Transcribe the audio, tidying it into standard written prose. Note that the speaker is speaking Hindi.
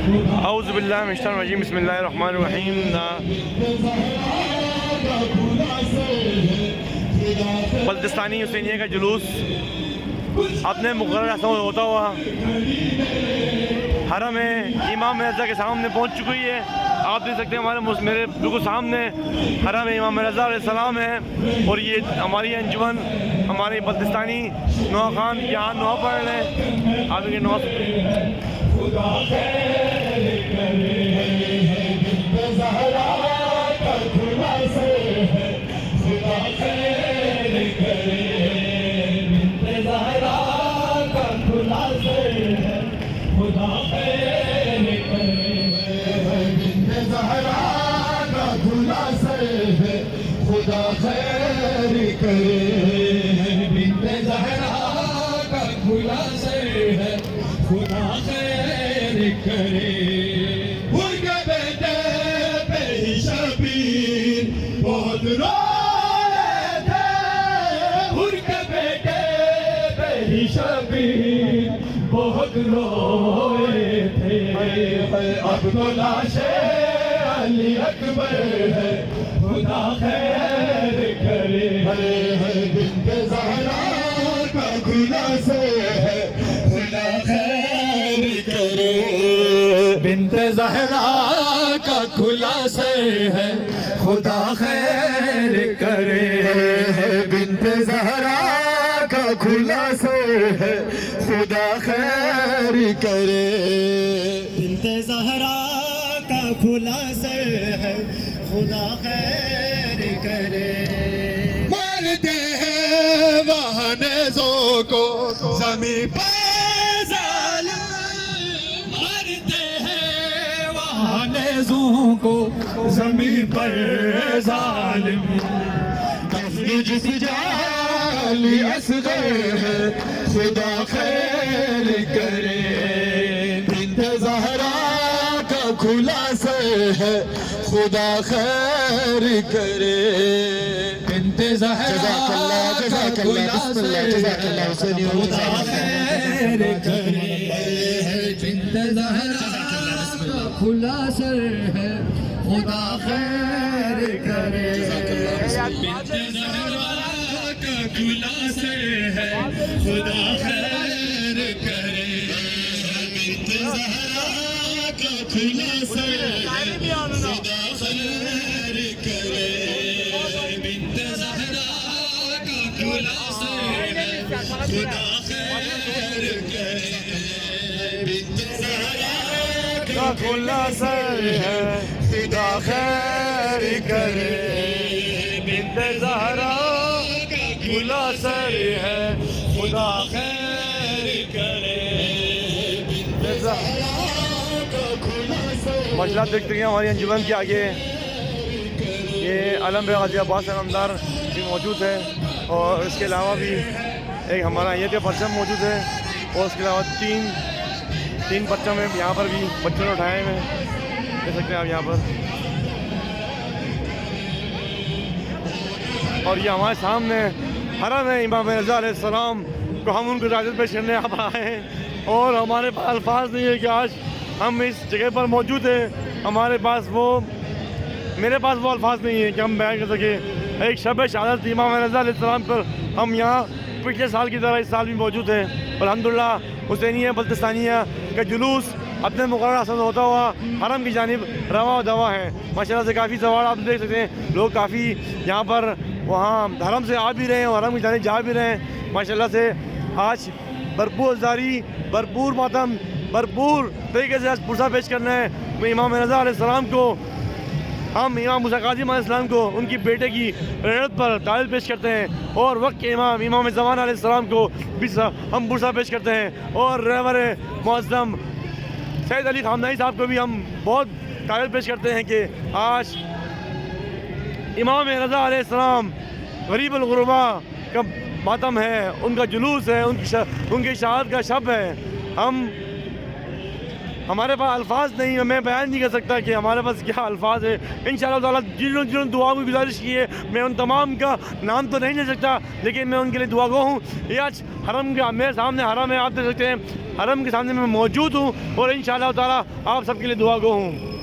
औज़ु बिल्लाहि मिनश शैतानिर रजीम, बिस्मिल्लाहिर रहमानिर रहीम। बल्तिस्तानी हुसैनिया का जुलूस अपने मुक़र्रर रस्मों होता हुआ हरम इमाम रज़ा के सामने पहुंच चुकी है। आप देख सकते हैं मेरे बिल्कुल सामने हरम इमाम रज़ा अलैहिस्सलाम है और ये हमारी अंजुमन, हमारे बल्तिस्तानी नौआ खान यहाँ नौआ पढ़ रहे हैं। आप इनके नौआ खुदा खैर करे, बिन्ते ज़हरा का खुलासे है, खुदा खैर करे। उनके बेटे पे ही शबीर बहुत रोए थे, उनके बेटे पे ही शबीर बहुत रोए थे। अब तो लाशे अली अकबर है, खुदा खैर करे। बिन्ते ज़हरा का खुलासे है, खुदा खैर करे। बिन्ते ज़हरा का खुलासे है, खुदा खैर करे। बिन्ते ज़हरा का खुलासे है, खुदा खैर करे। बिन्ते ज़हरा का खुलासे है, खुदा खैर करे। मारते हैं वहाँ नेज़ों को ज़मीं पर ज़ालिम, मारते हैं वहाँ नेज़ों को ज़मीं पर ज़ालिम। कफ़न जिस जाली असग़र है, खुदा खैर करे। बिन्ते ज़हरा का खुलासा है, खुदा खैर करे। बिन्ते ज़हरा का खुलासा है, खुदा खैर करे। बिन्ते ज़हरा का खुलासा है, खुदा खैर करे। बिन्ते ज़हरा का खुलासा है, खुदा खैर करे। बिन्ते ज़हरा का खुलासा है, खुदा खैर करे। बिन्ते ज़हरा का खुलासा है, खुदा खैर करे। बिन्ते ज़हरा का खुलासा है, खुदा खैर करे। बिन्ते ज़हरा का खुलासा है, खुदा खैर करे। बिन्ते ज़हरा मसला देखते हैं हमारी अंजुमन के आगे ये अलम गाज़ी अब्बास अलमदार भी मौजूद है और इसके अलावा भी एक हमारा ये परचम मौजूद है और उसके अलावा तीन परचम है यहाँ पर भी बच्चों ने उठाए हुए हैं, देख सकते हैं आप यहाँ पर। और ये हमारे सामने हरम है इमाम रज़ा अलैहिस्सलाम को हम उनको इजाज़त पेश करने यहाँ पर आए हैं और हमारे पास अल्फाज नहीं है कि आज हम इस जगह पर मौजूद हैं। मेरे पास वो अल्फाज नहीं है कि हम बयान कर सके। एक शब शहादत इमाम रज़ा अलैहिस्सलाम पर हम यहाँ पिछले साल की तरह इस साल भी मौजूद हैं। अल्हम्दुलिल्लाह हुसैनिया बल्तिस्तानिया का जुलूस अपने मुक़र्रर असर होता हुआ हरम की जानिब रवा दवा है। माशाल्लाह से काफ़ी सवाल आप देख सकते हैं, लोग काफ़ी यहाँ पर वहाँ हरम से आ भी रहे हैं और हरम की जानिब जा भी रहे हैं। माशाल्लाह से आज भरपूर अज़ारी, भरपूर मातम, भरपूर तरीके से आज पुरसा पेश करना है इमाम रज़ा अलैहिस्सलाम को। हम इमाम मूसा काज़िम अलैहिस्सलाम को उनकी बेटे की रहमत पर तारीफ़ पेश करते हैं और वक्त के इमाम ज़मान अलैहिस्सलाम को भी हम पुरसा पेश करते हैं और रहबर मुअज़्ज़म सैयद अली ख़ामनई साहब को भी हम बहुत तारीफ़ पेश करते हैं कि आज इमाम रज़ा अलैहिस्सलाम गरीब अल-गुरबा का मातम है, उनका जुलूस है, उनकी शहादत का शब है। हम हमारे पास अल्फाज नहीं है, मैं बयान नहीं कर सकता कि हमारे पास क्या अल्फाज है। इंशाअल्लाह ताला जिन्होंने दुआ की गुजारिश की है, मैं उन तमाम का नाम तो नहीं ले सकता, लेकिन मैं उनके लिए दुआ गो हूँ। ये आज हरम के मेरे सामने हरम है, आप देख सकते हैं हरम के सामने मैं मौजूद हूँ और इंशाअल्लाह ताला आप सबके लिए दुआ गो हूँ।